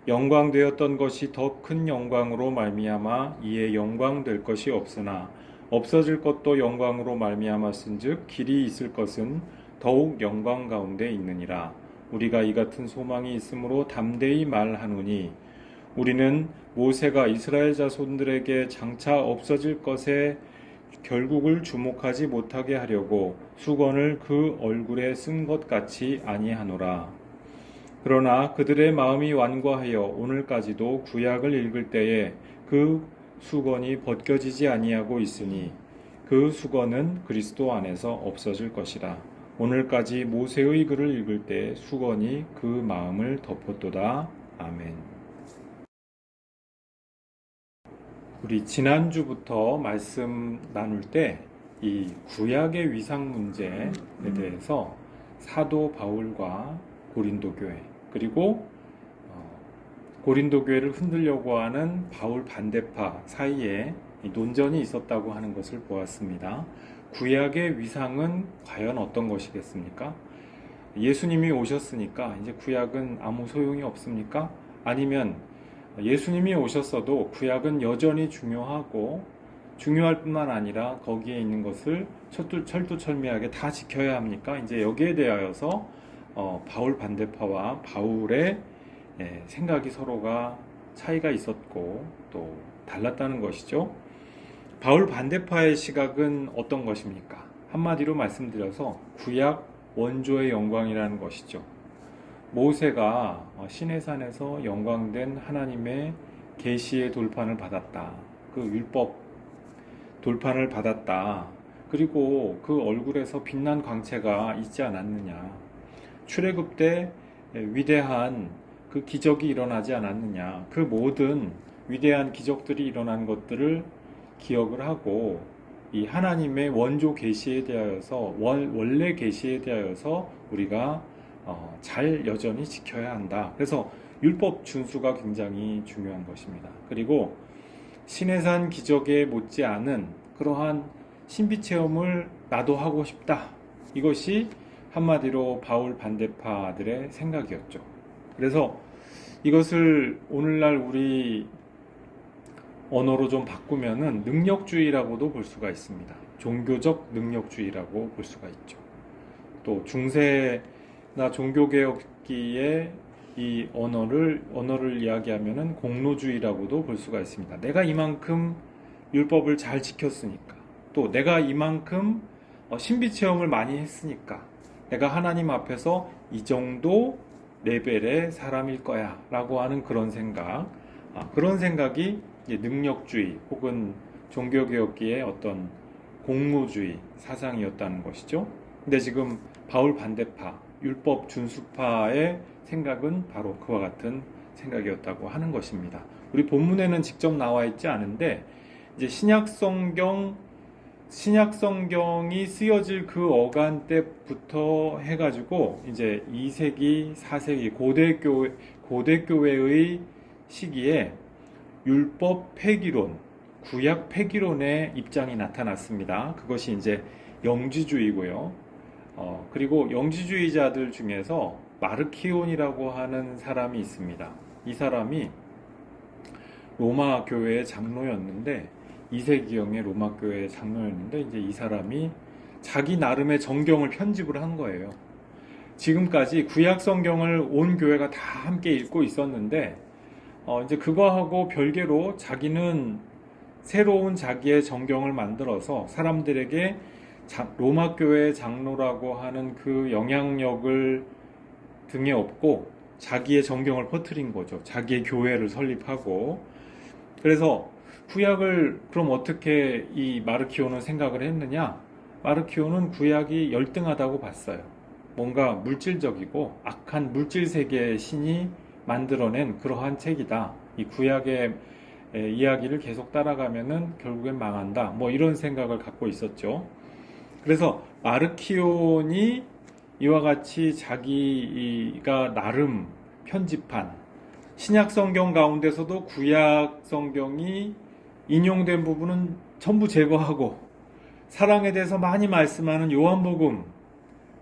영광되었던 것이 더 큰 영광으로 말미암아 이에 영광될 것이 없으나 없어질 것도 영광으로 말미암았은즉 길이 있을 것은 더욱 영광 가운데 있느니라. 우리가 이 같은 소망이 있으므로 담대히 말하노니 우리는 모세가 이스라엘 자손들에게 장차 없어질 것에 결국을 주목하지 못하게 하려고 수건을 그 얼굴에 쓴 것 같이 아니하노라. 그러나 그들의 마음이 완고하여 오늘까지도 구약을 읽을 때에 그 수건이 벗겨지지 아니하고 있으니 그 수건은 그리스도 안에서 없어질 것이라. 오늘까지 모세의 글을 읽을 때 수건이 그 마음을 덮었도다. 아멘. 우리 지난주부터 말씀 나눌 때 이 구약의 위상 문제에 대해서 사도 바울과 고린도 교회, 그리고 고린도 교회를 흔들려고 하는 바울 반대파 사이에 논전이 있었다고 하는 것을 보았습니다. 구약의 위상은 과연 어떤 것이겠습니까? 예수님이 오셨으니까 이제 구약은 아무 소용이 없습니까? 아니면 예수님이 오셨어도 구약은 여전히 중요하고 중요할 뿐만 아니라 거기에 있는 것을 철두철미하게 다 지켜야 합니까? 이제 여기에 대하여서 바울 반대파와 바울의 생각이 서로가 차이가 있었고 또 달랐다는 것이죠. 바울 반대파의 시각은 어떤 것입니까? 한마디로 말씀드려서 구약 원조의 영광이라는 것이죠. 모세가 시내산에서 영광된 하나님의 계시의 돌판을 받았다. 그 율법 돌판을 받았다. 그리고 그 얼굴에서 빛난 광채가 있지 않았느냐. 출애굽 때 위대한 그 기적이 일어나지 않았느냐. 그 모든 위대한 기적들이 일어난 것들을 기억을 하고 이 하나님의 원조 계시에 대하여서 원래 계시에 대하여서 우리가 잘 여전히 지켜야 한다. 그래서 율법 준수가 굉장히 중요한 것입니다. 그리고 시내산 기적에 못지않은 그러한 신비 체험을 나도 하고 싶다. 이것이 한마디로 바울 반대파들의 생각이었죠. 그래서 이것을 오늘날 우리 언어로 좀 바꾸면은 능력주의라고도 볼 수가 있습니다. 종교적 능력주의라고 볼 수가 있죠. 또 중세나 종교개혁기에 이 언어를 이야기하면은 공로주의라고도 볼 수가 있습니다. 내가 이만큼 율법을 잘 지켰으니까, 또 내가 이만큼 신비 체험을 많이 했으니까 내가 하나님 앞에서 이 정도 레벨의 사람일 거야 라고 하는 그런 생각, 그런 생각이 능력주의 혹은 종교개혁기의 어떤 공로주의 사상이었다는 것이죠. 근데 지금 바울 반대파, 율법 준수파의 생각은 바로 그와 같은 생각이었다고 하는 것입니다. 우리 본문에는 직접 나와 있지 않은데 이제 신약 성경이 쓰여질 그 어간 때부터 해가지고 이제 2세기, 4세기 고대 교회의 시기에 율법 폐기론, 구약 폐기론의 입장이 나타났습니다. 그것이 이제 영지주의고요. 그리고 영지주의자들 중에서 마르키온이라고 하는 사람이 있습니다. 이 사람이 로마 교회의 장로였는데 2세기경의 로마 교회의 장로였는데 이제 이 사람이 자기 나름의 정경을 편집을 한 거예요. 지금까지 구약 성경을 온 교회가 다 함께 읽고 있었는데 이제 그거하고 별개로 자기는 새로운 자기의 정경을 만들어서 사람들에게 로마 교회의 장로라고 하는 그 영향력을 등에 업고 자기의 정경을 퍼뜨린 거죠. 자기의 교회를 설립하고. 그래서 구약을 그럼 어떻게 이 마르키오는 생각을 했느냐? 마르키오는 구약이 열등하다고 봤어요. 뭔가 물질적이고 악한 물질 세계의 신이 만들어낸 그러한 책이다. 이 구약의 이야기를 계속 따라가면은 결국엔 망한다. 뭐 이런 생각을 갖고 있었죠. 그래서 마르키온이 이와 같이 자기가 나름 편집한 신약 성경 가운데서도 구약 성경이 인용된 부분은 전부 제거하고 사랑에 대해서 많이 말씀하는 요한복음,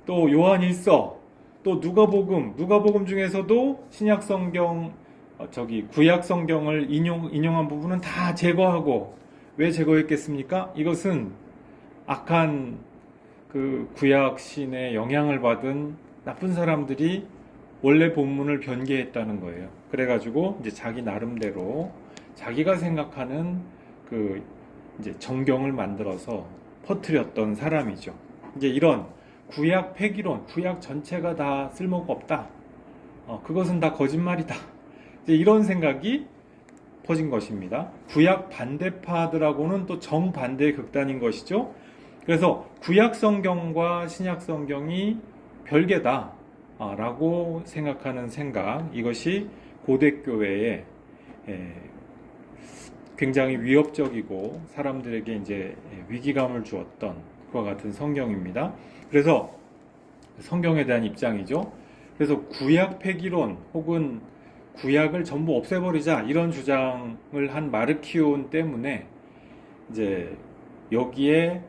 또 요한일서, 또 누가복음 중에서도 신약 성경 구약 성경을 인용한 부분은 다 제거하고, 왜 제거했겠습니까? 이것은 악한 그 구약 신의 영향을 받은 나쁜 사람들이 원래 본문을 변개했다는 거예요. 그래가지고 이제 자기 나름대로 자기가 생각하는 그 이제 정경을 만들어서 퍼뜨렸던 사람이죠. 이제 이런 구약 폐기론, 구약 전체가 다 쓸모가 없다. 그것은 다 거짓말이다. 이제 이런 생각이 퍼진 것입니다. 구약 반대파들하고는 또 정반대의 극단인 것이죠. 그래서 구약 성경과 신약 성경이 별개다 라고 생각하는 생각, 이것이 고대교회에 굉장히 위협적이고 사람들에게 이제 위기감을 주었던 그와 같은 성경입니다. 그래서 성경에 대한 입장이죠. 그래서 구약 폐기론 혹은 구약을 전부 없애버리자 이런 주장을 한 마르키온 때문에 이제 여기에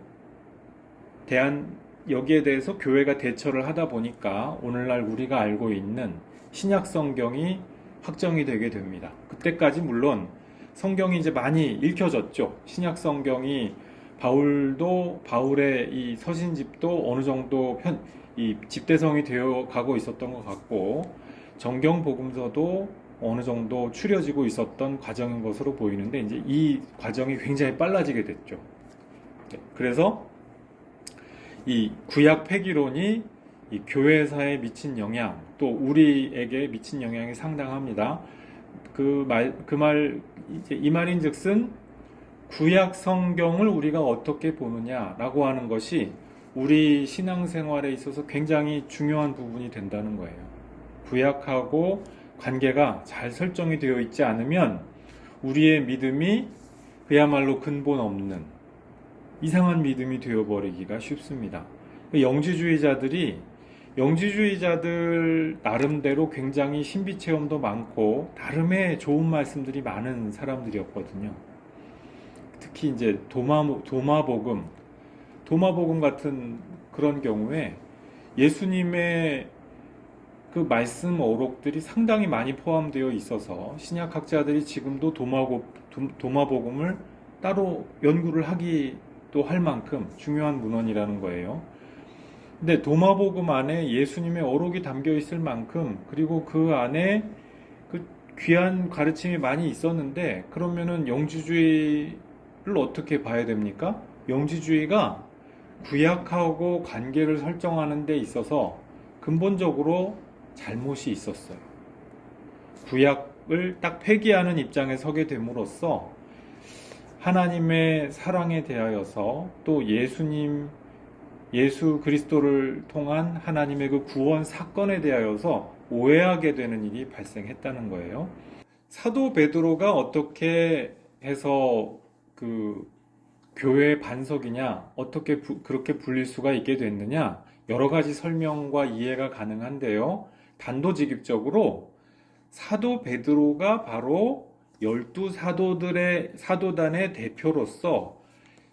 대해서 교회가 대처를 하다 보니까 오늘날 우리가 알고 있는 신약 성경이 확정이 되게 됩니다. 그때까지 물론 성경이 이제 많이 읽혀졌죠. 신약 성경이 바울의 이 서신집도 어느 정도 이 집대성이 되어 가고 있었던 것 같고, 정경 복음서도 어느 정도 추려지고 있었던 과정인 것으로 보이는데, 이제 이 과정이 굉장히 빨라지게 됐죠. 그래서 이 구약 폐기론이 이 교회사에 미친 영향, 또 우리에게 미친 영향이 상당합니다. 이 말인즉슨 구약 성경을 우리가 어떻게 보느냐라고 하는 것이 우리 신앙생활에 있어서 굉장히 중요한 부분이 된다는 거예요. 구약하고 관계가 잘 설정이 되어 있지 않으면 우리의 믿음이 그야말로 근본 없는 이상한 믿음이 되어버리기가 쉽습니다. 영지주의자들 나름대로 굉장히 신비 체험도 많고 나름의 좋은 말씀들이 많은 사람들이었거든요. 특히 이제 도마복음 같은 그런 경우에 예수님의 그 말씀 어록들이 상당히 많이 포함되어 있어서 신약학자들이 지금도 도마복음을 따로 연구를 하기도 할 만큼 중요한 문헌이라는 거예요. 근데 도마복음 안에 예수님의 어록이 담겨 있을 만큼, 그리고 그 안에 그 귀한 가르침이 많이 있었는데, 그러면은 영지주의를 어떻게 봐야 됩니까? 영지주의가 구약하고 관계를 설정하는 데 있어서 근본적으로 잘못이 있었어요. 구약을 딱 폐기하는 입장에 서게 됨으로써 하나님의 사랑에 대하여서, 또 예수 그리스도를 통한 하나님의 그 구원 사건에 대하여서 오해하게 되는 일이 발생했다는 거예요. 사도 베드로가 어떻게 해서 그 교회의 반석이냐, 어떻게 그렇게 불릴 수가 있게 됐느냐, 여러 가지 설명과 이해가 가능한데요. 단도직입적으로 사도 베드로가 바로 12 사도단의 대표로서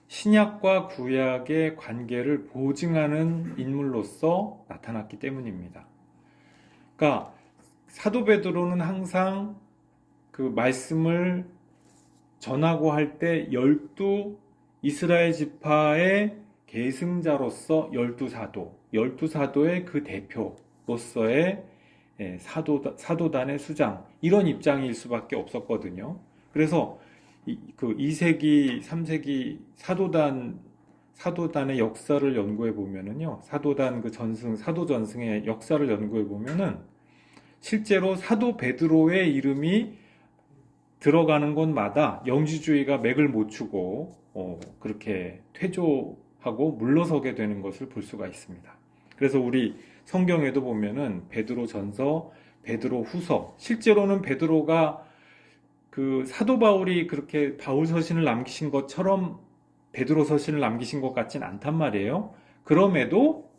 신약과 구약의 관계를 보증하는 인물로서 나타났기 때문입니다. 그러니까 사도 베드로는 항상 그 말씀을 전하고 할 때 12 이스라엘 지파의 계승자로서 12사도의 그 대표로서의 사도단의 수장, 이런 입장일 수밖에 없었거든요. 그래서 그 2세기, 3세기 사도단의 역사를 연구해 보면은요, 사도단 그 사도 전승의 역사를 연구해 보면은 실제로 사도 베드로의 이름이 들어가는 곳마다 영지주의가 맥을 못 추고 그렇게 퇴조하고 물러서게 되는 것을 볼 수가 있습니다. 그래서 우리 성경에도 보면은 베드로전서, 베드로후서, 실제로는 베드로가 그 사도 바울이 그렇게 바울 서신을 남기신 것처럼 베드로 서신을 남기신 것 같진 않단 말이에요. 그럼에도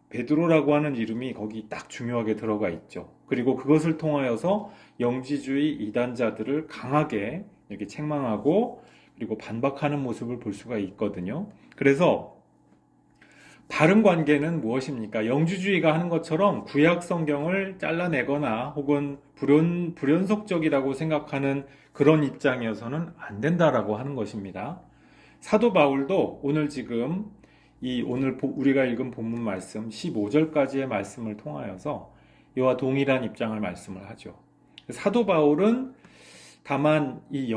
베드로라고 하는 이름이 거기 딱 중요하게 들어가 있죠. 그리고 그것을 통하여서 영지주의 이단자들을 강하게 이렇게 책망하고 그리고 반박하는 모습을 볼 수가 있거든요. 그래서 다른 관계는 무엇입니까? 영주주의가 하는 것처럼 구약 성경을 잘라내거나 혹은 불연속적이라고 생각하는 그런 입장이어서는 안 된다라고 하는 것입니다. 사도 바울도 오늘 지금 오늘 우리가 읽은 본문 말씀 15절까지의 말씀을 통하여서 이와 동일한 입장을 말씀을 하죠. 사도 바울은 다만 이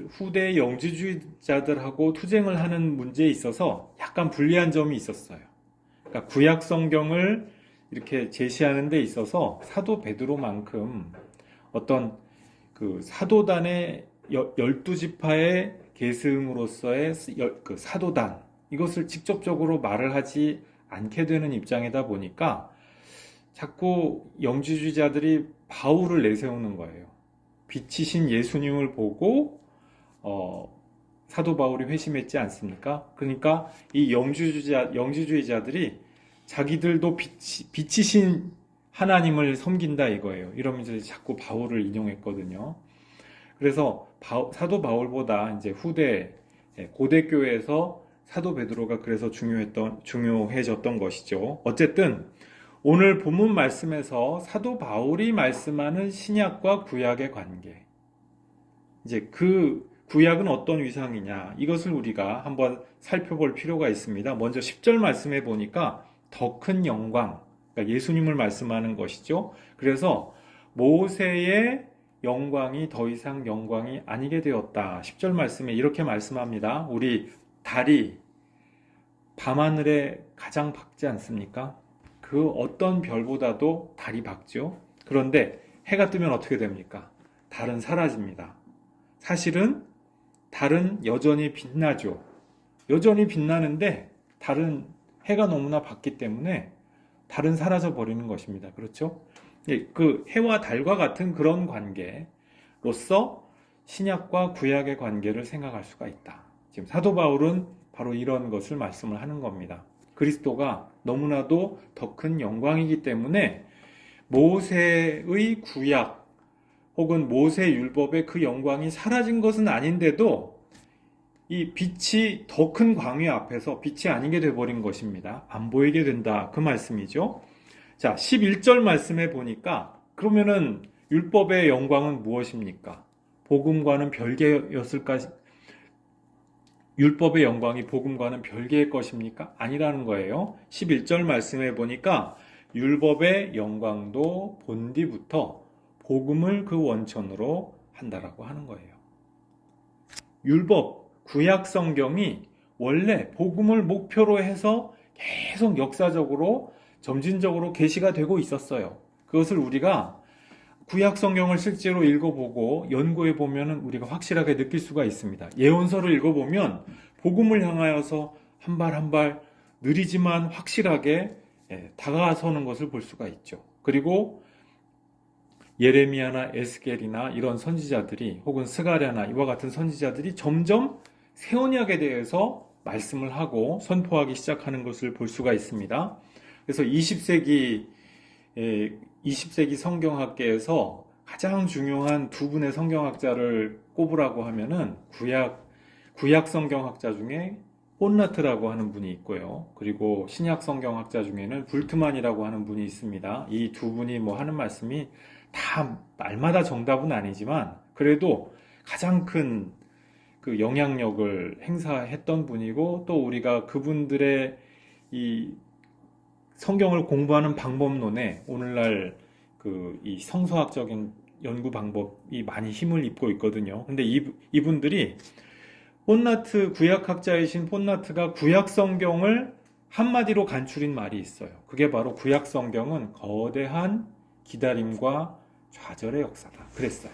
후대 영주주의자들하고 투쟁을 하는 문제에 있어서 약간 불리한 점이 있었어요. 그러니까 구약 성경을 이렇게 제시하는 데 있어서 사도 베드로만큼 어떤 그 사도단의 12지파의 계승으로서의 그 사도단, 이것을 직접적으로 말을 하지 않게 되는 입장이다 보니까 자꾸 영주주의자들이 바울을 내세우는 거예요. 빛이신 예수님을 보고 사도 바울이 회심했지 않습니까? 그러니까 이 영주주의자들이 자기들도 빛이신 하나님을 섬긴다 이거예요. 이러면서 자꾸 바울을 인용했거든요. 그래서 사도 바울보다 이제 고대 교회에서 사도 베드로가 그래서 중요해졌던 것이죠. 어쨌든 오늘 본문 말씀에서 사도 바울이 말씀하는 신약과 구약의 관계, 이제 그 구약은 어떤 위상이냐, 이것을 우리가 한번 살펴볼 필요가 있습니다. 먼저 10절 말씀해 보니까 더 큰 영광, 그러니까 예수님을 말씀하는 것이죠. 그래서 모세의 영광이 더 이상 영광이 아니게 되었다. 10절 말씀에 이렇게 말씀합니다. 우리 달이 밤하늘에 가장 밝지 않습니까? 그 어떤 별보다도 달이 밝죠. 그런데 해가 뜨면 어떻게 됩니까? 달은 사라집니다. 사실은 달은 여전히 빛나죠. 여전히 빛나는데 달은 해가 너무나 밝기 때문에 달은 사라져 버리는 것입니다. 그렇죠? 그 해와 달과 같은 그런 관계로서 신약과 구약의 관계를 생각할 수가 있다. 지금 사도 바울은 바로 이런 것을 말씀을 하는 겁니다. 그리스도가 너무나도 더 큰 영광이기 때문에 모세의 구약 혹은 모세 율법의 그 영광이 사라진 것은 아닌데도 이 빛이 더 큰 광야 앞에서 빛이 아니게 돼버린 것입니다. 안 보이게 된다. 그 말씀이죠. 자, 11절 말씀해 보니까 그러면은 율법의 영광은 무엇입니까? 복음과는 별개였을까? 율법의 영광이 복음과는 별개의 것입니까? 아니라는 거예요. 11절 말씀해 보니까 율법의 영광도 본디부터 복음을 그 원천으로 한다라고 하는 거예요. 율법, 구약 성경이 원래 복음을 목표로 해서 계속 역사적으로 점진적으로 계시가 되고 있었어요. 그것을 우리가 구약 성경을 실제로 읽어보고 연구해 보면 우리가 확실하게 느낄 수가 있습니다. 예언서를 읽어보면 복음을 향하여서 한 발 한 발 느리지만 확실하게 다가서는 것을 볼 수가 있죠. 그리고 예레미야나 에스겔이나 이런 선지자들이 혹은 스가랴나 이와 같은 선지자들이 점점 새 언약에 대해서 말씀을 하고 선포하기 시작하는 것을 볼 수가 있습니다. 그래서 20세기 성경학계에서 가장 중요한 두 분의 성경학자를 꼽으라고 하면은 구약 성경학자 중에 혼라트라고 하는 분이 있고요. 그리고 신약 성경학자 중에는 불트만이라고 하는 분이 있습니다. 이 두 분이 하는 말씀이 다 말마다 정답은 아니지만 그래도 가장 큰 그 영향력을 행사했던 분이고, 또 우리가 그분들의 이 성경을 공부하는 방법론에 오늘날 이 성서학적인 연구 방법이 많이 힘을 입고 있거든요. 근데 이분들이 구약학자이신 폰나트가 구약 성경을 한마디로 간추린 말이 있어요. 그게 바로 구약 성경은 거대한 기다림과 좌절의 역사다. 그랬어요.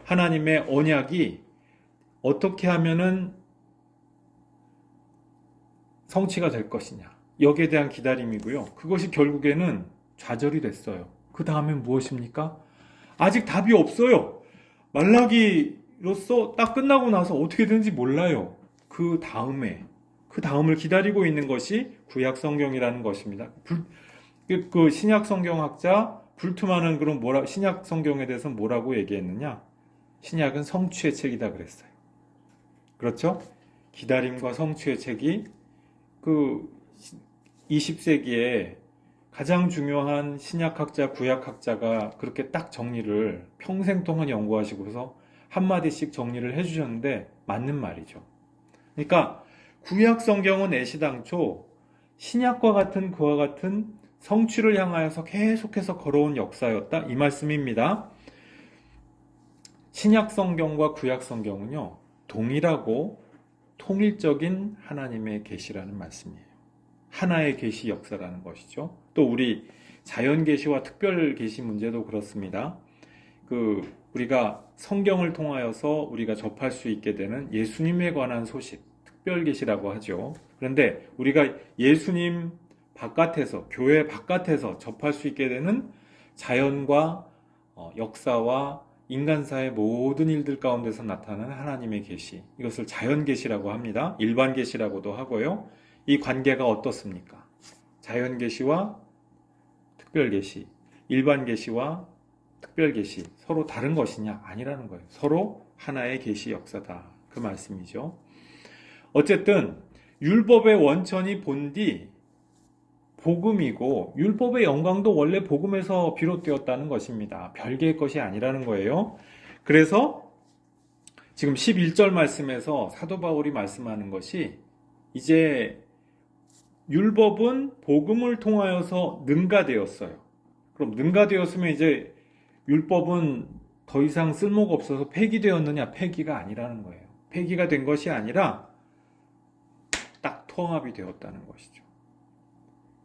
하나님의 언약이 어떻게 하면은 성취가 될 것이냐, 여기에 대한 기다림이고요. 그것이 결국에는 좌절이 됐어요. 그 다음엔 무엇입니까? 아직 답이 없어요. 말라기로서 딱 끝나고 나서 어떻게 되는지 몰라요. 그 다음을 기다리고 있는 것이 구약 성경이라는 것입니다. 그 신약 성경학자 불트만은 그럼 신약 성경에 대해서 뭐라고 얘기했느냐? 신약은 성취의 책이다 그랬어요. 그렇죠? 기다림과 성취의 책이 그 20세기에 가장 중요한 신약학자, 구약학자가 그렇게 딱 정리를 평생 동안 연구하시고서 한마디씩 정리를 해주셨는데 맞는 말이죠. 그러니까 구약 성경은 애시당초 신약과 같은 그와 같은 성취를 향하여서 계속해서 걸어온 역사였다. 이 말씀입니다. 신약 성경과 구약 성경은요, 동일하고 통일적인 하나님의 계시라는 말씀이에요. 하나의 계시 역사라는 것이죠. 또 우리 자연 계시와 특별 계시 문제도 그렇습니다. 우리가 성경을 통하여서 우리가 접할 수 있게 되는 예수님에 관한 소식, 특별 계시라고 하죠. 그런데 우리가 예수님 바깥에서, 교회 바깥에서 접할 수 있게 되는 자연과 역사와 인간사의 모든 일들 가운데서 나타나는 하나님의 계시, 이것을 자연 계시라고 합니다. 일반 계시라고도 하고요. 이 관계가 어떻습니까? 자연 계시와 특별 계시, 일반 계시와 특별 계시, 서로 다른 것이냐? 아니라는 거예요. 서로 하나의 계시 역사다. 그 말씀이죠. 어쨌든 율법의 원천이 본디 복음이고, 율법의 영광도 원래 복음에서 비롯되었다는 것입니다. 별개의 것이 아니라는 거예요. 그래서 지금 11절 말씀에서 사도 바울이 말씀하는 것이, 이제 율법은 복음을 통하여서 능가되었어요. 그럼 능가되었으면 이제 율법은 더 이상 쓸모가 없어서 폐기되었느냐? 폐기가 아니라는 거예요. 폐기가 된 것이 아니라 딱 통합이 되었다는 것이죠.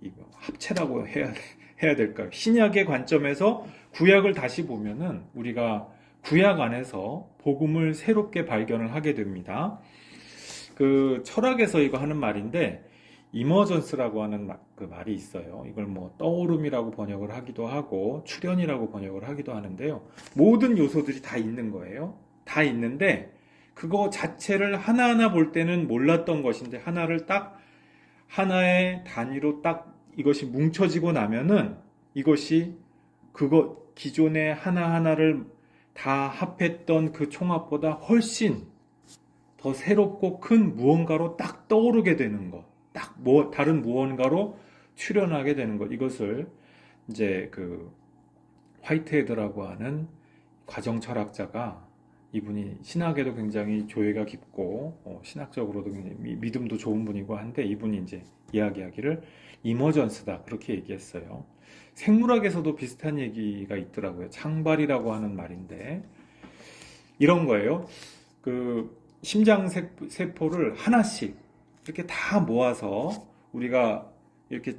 이거 합체라고 해야 될까요? 신약의 관점에서 구약을 다시 보면은 우리가 구약 안에서 복음을 새롭게 발견을 하게 됩니다. 철학에서 이거 하는 말인데, 이머전스라고 하는 그 말이 있어요. 이걸 뭐 떠오름이라고 번역을 하기도 하고 출현이라고 번역을 하기도 하는데요. 모든 요소들이 다 있는 거예요. 다 있는데 그거 자체를 하나하나 볼 때는 몰랐던 것인데, 하나를 딱 하나의 단위로 딱 이것이 뭉쳐지고 나면은 이것이 기존의 하나하나를 다 합했던 그 총합보다 훨씬 더 새롭고 큰 무언가로 딱 떠오르게 되는 것. 다른 무언가로 출현하게 되는 것. 이것을 이제 화이트헤드라고 하는 과정 철학자가, 이분이 신학에도 굉장히 조예가 깊고 신학적으로도 굉장히 믿음도 좋은 분이고 한데, 이분이 이제 이야기하기를 이머전스다, 그렇게 얘기했어요. 생물학에서도 비슷한 얘기가 있더라고요. 창발이라고 하는 말인데 이런 거예요. 심장 세포를 하나씩 이렇게 다 모아서, 우리가 이렇게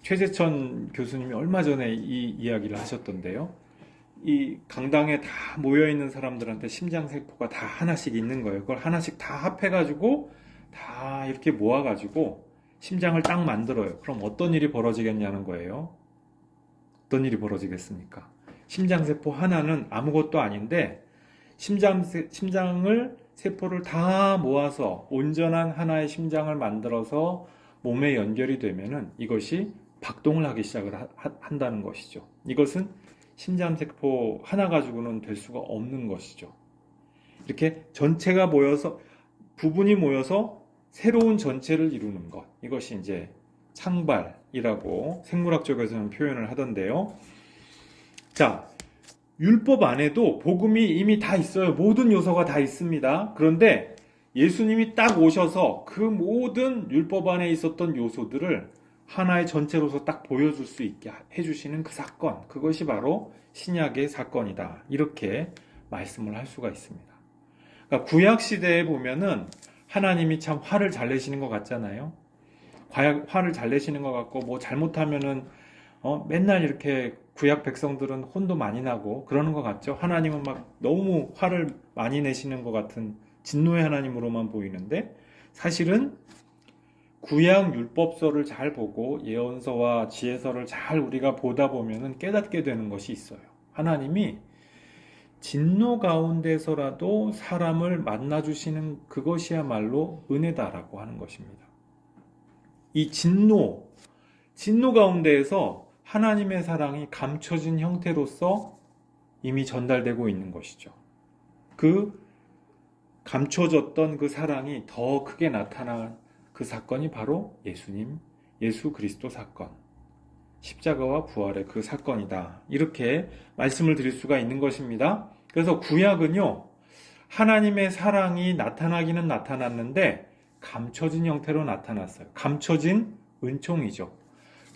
최재천 교수님이 얼마 전에 이 이야기를 하셨던데요. 이 강당에 다 모여있는 사람들한테 심장세포가 다 하나씩 있는 거예요. 그걸 하나씩 다 합해가지고 다 이렇게 모아가지고 심장을 딱 만들어요. 그럼 어떤 일이 벌어지겠냐는 거예요. 어떤 일이 벌어지겠습니까? 심장세포 하나는 아무것도 아닌데, 세포를 다 모아서 온전한 하나의 심장을 만들어서 몸에 연결이 되면은 이것이 박동을 하기 시작을 한다는 것이죠. 이것은 심장세포 하나 가지고는 될 수가 없는 것이죠. 이렇게 전체가 모여서, 부분이 모여서 새로운 전체를 이루는 것. 이것이 이제 창발이라고 생물학 쪽에서는 표현을 하던데요. 자, 율법 안에도 복음이 이미 다 있어요. 모든 요소가 다 있습니다. 그런데 예수님이 딱 오셔서 그 모든 율법 안에 있었던 요소들을 하나의 전체로서 딱 보여줄 수 있게 해주시는 그 사건, 그것이 바로 신약의 사건이다. 이렇게 말씀을 할 수가 있습니다. 그러니까 구약 시대에 보면은 하나님이 참 화를 잘 내시는 것 같잖아요. 화를 잘 내시는 것 같고, 뭐 잘못하면은 맨날 이렇게 구약 백성들은 혼도 많이 나고 그러는 것 같죠. 하나님은 막 너무 화를 많이 내시는 것 같은 진노의 하나님으로만 보이는데, 사실은 구약 율법서를 잘 보고 예언서와 지혜서를 잘 우리가 보다 보면은 깨닫게 되는 것이 있어요. 하나님이 진노 가운데서라도 사람을 만나주시는 그것이야말로 은혜다라고 하는 것입니다. 이 진노 가운데에서 하나님의 사랑이 감춰진 형태로서 이미 전달되고 있는 것이죠. 감춰졌던 그 사랑이 더 크게 나타난 그 사건이 바로 예수 그리스도 사건, 십자가와 부활의 그 사건이다. 이렇게 말씀을 드릴 수가 있는 것입니다. 그래서 구약은요, 하나님의 사랑이 나타나기는 나타났는데 감춰진 형태로 나타났어요. 감춰진 은총이죠.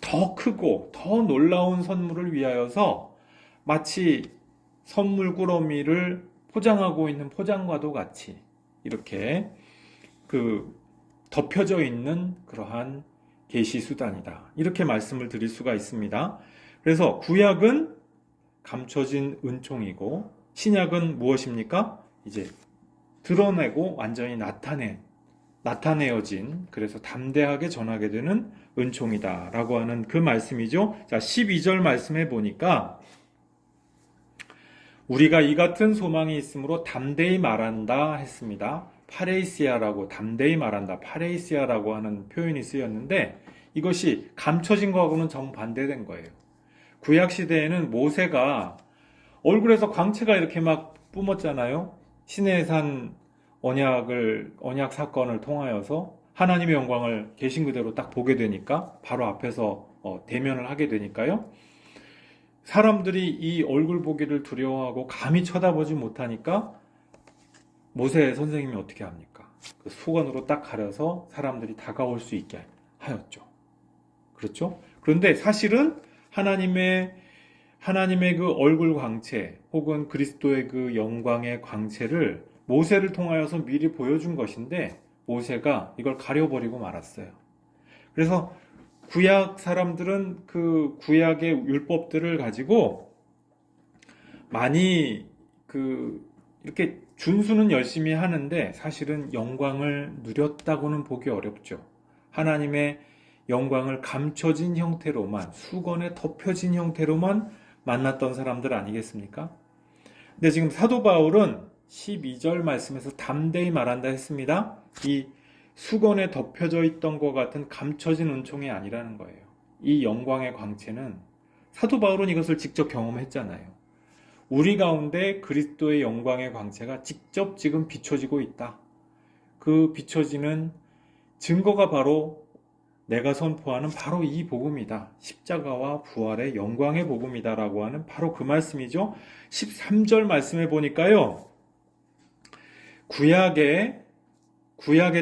더 크고 더 놀라운 선물을 위하여서 마치 선물 꾸러미를 포장하고 있는 포장과도 같이 이렇게 덮여져 있는 그러한 계시 수단이다. 이렇게 말씀을 드릴 수가 있습니다. 그래서 구약은 감춰진 은총이고 신약은 무엇입니까? 이제 드러내고 완전히 나타내어진, 그래서 담대하게 전하게 되는 은총이다 라고 하는 그 말씀이죠. 자, 12절 말씀해 보니까 우리가 이 같은 소망이 있으므로 담대히 말한다 했습니다. 파레이시아라고, 담대히 말한다, 파레이시아라고 하는 표현이 쓰였는데 이것이 감춰진 거하고는 정반대된 거예요. 구약 시대에는 모세가 얼굴에서 광채가 이렇게 막 뿜었잖아요. 시내산 언약 사건을 통하여서 하나님의 영광을 계신 그대로 딱 보게 되니까 바로 앞에서 대면을 하게 되니까요. 사람들이 이 얼굴 보기를 두려워하고 감히 쳐다보지 못하니까 모세 선생님이 어떻게 합니까? 그 수건으로 딱 가려서 사람들이 다가올 수 있게 하였죠. 그렇죠? 그런데 사실은 하나님의 그 얼굴 광채 혹은 그리스도의 그 영광의 광채를 모세를 통하여서 미리 보여준 것인데 모세가 이걸 가려버리고 말았어요. 그래서 구약 사람들은 그 구약의 율법들을 가지고 많이 이렇게 준수는 열심히 하는데 사실은 영광을 누렸다고는 보기 어렵죠. 하나님의 영광을 감춰진 형태로만, 수건에 덮여진 형태로만 만났던 사람들 아니겠습니까? 근데 지금 사도 바울은 12절 말씀에서 담대히 말한다 했습니다. 이 수건에 덮여져 있던 것 같은 감춰진 은총이 아니라는 거예요. 이 영광의 광채는 사도 바울은 이것을 직접 경험했잖아요. 우리 가운데 그리스도의 영광의 광채가 직접 지금 비춰지고 있다. 그 비춰지는 증거가 바로 내가 선포하는 바로 이 복음이다. 십자가와 부활의 영광의 복음이다 라고 하는 바로 그 말씀이죠. 13절 말씀해 보니까요. 구약의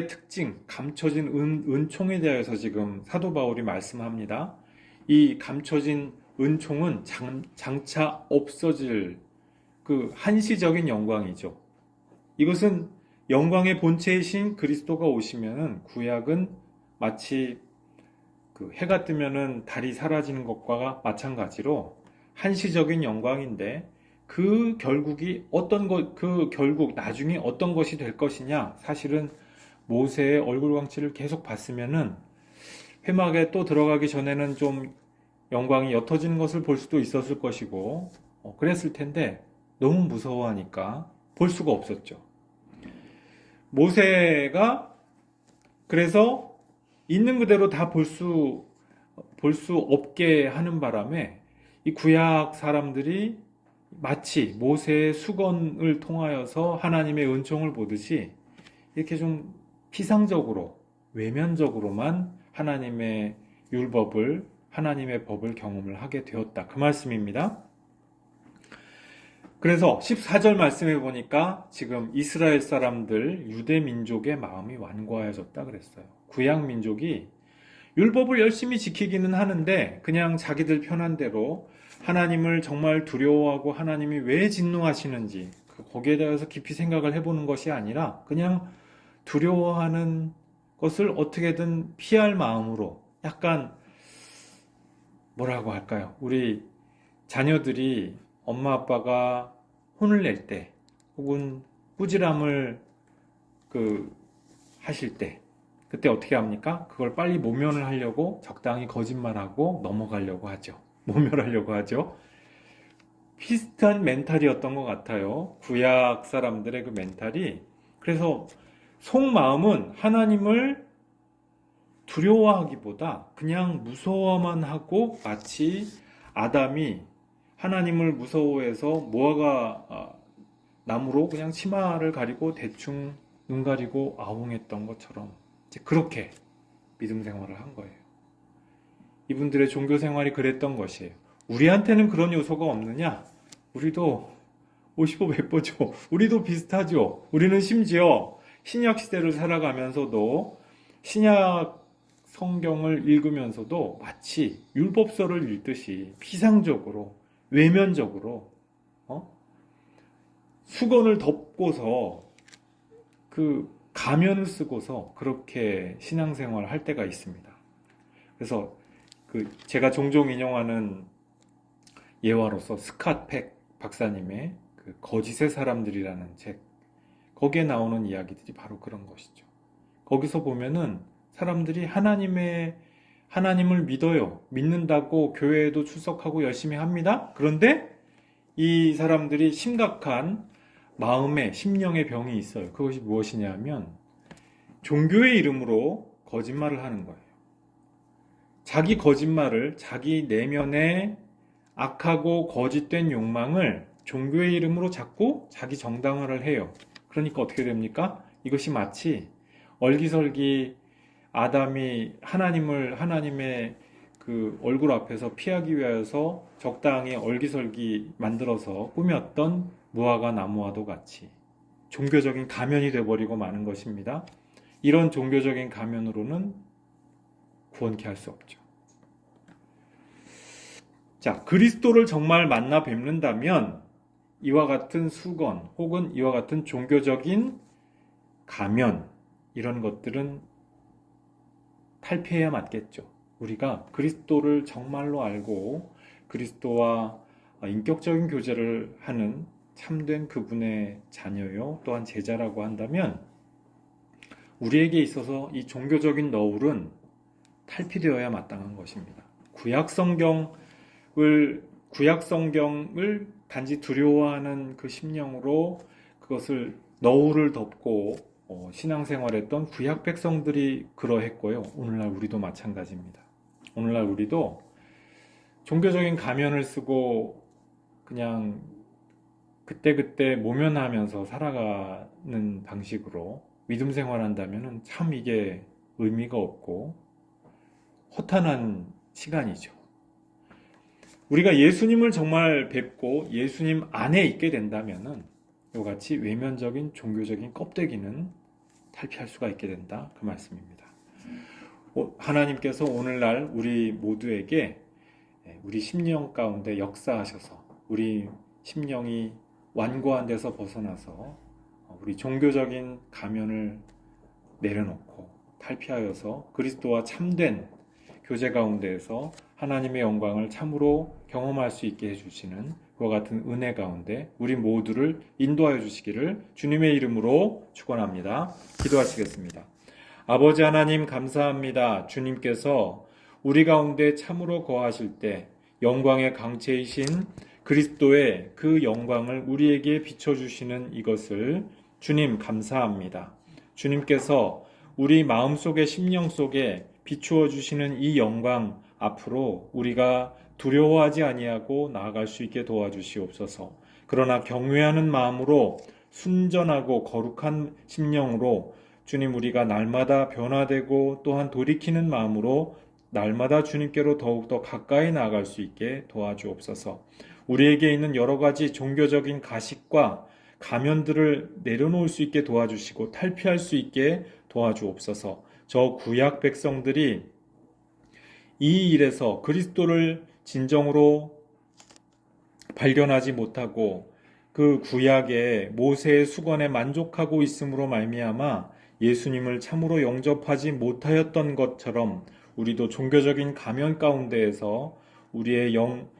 특징, 감춰진 은총에 대해서 지금 사도 바울이 말씀합니다. 이 감춰진 은총은 장차 없어질 그 한시적인 영광이죠. 이것은 영광의 본체이신 그리스도가 오시면은 구약은 마치 그 해가 뜨면은 달이 사라지는 것과 마찬가지로 한시적인 영광인데 그 결국 나중에 어떤 것이 될 것이냐, 사실은 모세의 얼굴 광채를 계속 봤으면은 회막에 또 들어가기 전에는 좀 영광이 옅어지는 것을 볼 수도 있었을 것이고 그랬을 텐데 너무 무서워하니까 볼 수가 없었죠. 모세가 그래서 있는 그대로 다 볼 수 없게 하는 바람에 이 구약 사람들이 마치 모세의 수건을 통하여서 하나님의 은총을 보듯이 이렇게 좀 피상적으로, 외면적으로만 하나님의 율법을, 하나님의 법을 경험을 하게 되었다. 그 말씀입니다. 그래서 14절 말씀해 보니까 지금 이스라엘 사람들, 유대 민족의 마음이 완고하여졌다 그랬어요. 구약 민족이 율법을 열심히 지키기는 하는데 그냥 자기들 편한 대로 하나님을 정말 두려워하고 하나님이 왜 진노하시는지 거기에 대해서 깊이 생각을 해보는 것이 아니라 그냥 두려워하는 것을 어떻게든 피할 마음으로 약간 뭐라고 할까요? 우리 자녀들이 엄마 아빠가 혼을 낼 때 혹은 꾸지람을 하실 때 그때 어떻게 합니까? 그걸 빨리 모면을 하려고 적당히 거짓말하고 넘어가려고 하죠. 모멸하려고 하죠. 비슷한 멘탈이었던 것 같아요. 구약 사람들의 그 멘탈이. 그래서 속마음은 하나님을 두려워하기보다 그냥 무서워만 하고 마치 아담이 하나님을 무서워해서 무화과 나무로 그냥 치마를 가리고 대충 눈 가리고 아웅했던 것처럼 그렇게 믿음 생활을 한 거예요. 이분들의 종교 생활이 그랬던 것이에요. 우리한테는 그런 요소가 없느냐? 우리도 55, 100보죠. 우리도 비슷하죠. 우리는 심지어 신약 시대를 살아가면서도 신약 성경을 읽으면서도 마치 율법서를 읽듯이 피상적으로, 외면적으로 수건을 덮고서 그 가면을 쓰고서 그렇게 신앙생활을 할 때가 있습니다. 그래서 제가 종종 인용하는 예화로서 스캇 팩 박사님의 그 거짓의 사람들이라는 책, 거기에 나오는 이야기들이 바로 그런 것이죠. 거기서 보면은 사람들이 하나님을 믿어요. 믿는다고 교회에도 출석하고 열심히 합니다. 그런데 이 사람들이 심각한 마음의 심령의 병이 있어요. 그것이 무엇이냐면 종교의 이름으로 거짓말을 하는 거예요. 자기 거짓말을, 자기 내면의 악하고 거짓된 욕망을 종교의 이름으로 자꾸 자기 정당화를 해요. 그러니까 어떻게 됩니까? 이것이 마치 얼기설기 아담이 하나님의 그 얼굴 앞에서 피하기 위하여서 적당히 얼기설기 만들어서 꾸몄던 무화과 나무와도 같이 종교적인 가면이 되어버리고 마는 것입니다. 이런 종교적인 가면으로는 구원케 할 수 없죠. 자, 그리스도를 정말 만나 뵙는다면 이와 같은 수건 혹은 이와 같은 종교적인 가면, 이런 것들은 탈피해야 맞겠죠. 우리가 그리스도를 정말로 알고 그리스도와 인격적인 교제를 하는 참된 그분의 자녀요, 또한 제자라고 한다면 우리에게 있어서 이 종교적인 너울은 탈피되어야 마땅한 것입니다. 구약 성경을 단지 두려워하는 그 심령으로 그것을 너울을 덮고 신앙생활했던 구약 백성들이 그러했고요. 오늘날 우리도 마찬가지입니다. 오늘날 우리도 종교적인 가면을 쓰고 그냥 그때그때 모면하면서 살아가는 방식으로 믿음 생활한다면 참 이게 의미가 없고 허탄한 시간이죠. 우리가 예수님을 정말 뵙고 예수님 안에 있게 된다면 이같이 외면적인 종교적인 껍데기는 탈피할 수가 있게 된다, 그 말씀입니다. 하나님께서 오늘날 우리 모두에게 우리 심령 가운데 역사하셔서 우리 심령이 완고한 데서 벗어나서 우리 종교적인 가면을 내려놓고 탈피하여서 그리스도와 참된 교제 가운데에서 하나님의 영광을 참으로 경험할 수 있게 해주시는 그와 같은 은혜 가운데 우리 모두를 인도하여 주시기를 주님의 이름으로 축원합니다. 기도하시겠습니다. 아버지 하나님 감사합니다. 주님께서 우리 가운데 참으로 거하실 때 영광의 강체이신 그리스도의 그 영광을 우리에게 비춰주시는 이것을 주님 감사합니다. 주님께서 우리 마음속에 심령 속에 비추어 주시는 이 영광 앞으로 우리가 두려워하지 아니하고 나아갈 수 있게 도와주시옵소서. 그러나 경외하는 마음으로 순전하고 거룩한 심령으로 주님 우리가 날마다 변화되고 또한 돌이키는 마음으로 날마다 주님께로 더욱더 가까이 나아갈 수 있게 도와주옵소서. 우리에게 있는 여러 가지 종교적인 가식과 가면들을 내려놓을 수 있게 도와주시고 탈피할 수 있게 도와주옵소서. 저 구약 백성들이 이 일에서 그리스도를 진정으로 발견하지 못하고 그 구약의 모세의 수건에 만족하고 있음으로 말미암아 예수님을 참으로 영접하지 못하였던 것처럼 우리도 종교적인 가면 가운데에서 우리의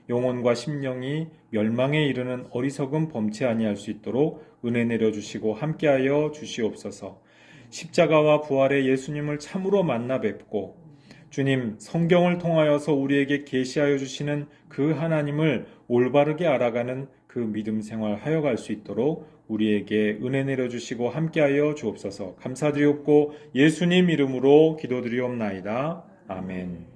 영혼과 심령이 멸망에 이르는 어리석은 범치 아니할 수 있도록 은혜 내려주시고 함께하여 주시옵소서. 십자가와 부활의 예수님을 참으로 만나 뵙고 주님 성경을 통하여서 우리에게 계시하여 주시는 그 하나님을 올바르게 알아가는 그 믿음 생활 하여갈 수 있도록 우리에게 은혜 내려주시고 함께하여 주옵소서. 감사드리옵고 예수님 이름으로 기도드리옵나이다. 아멘.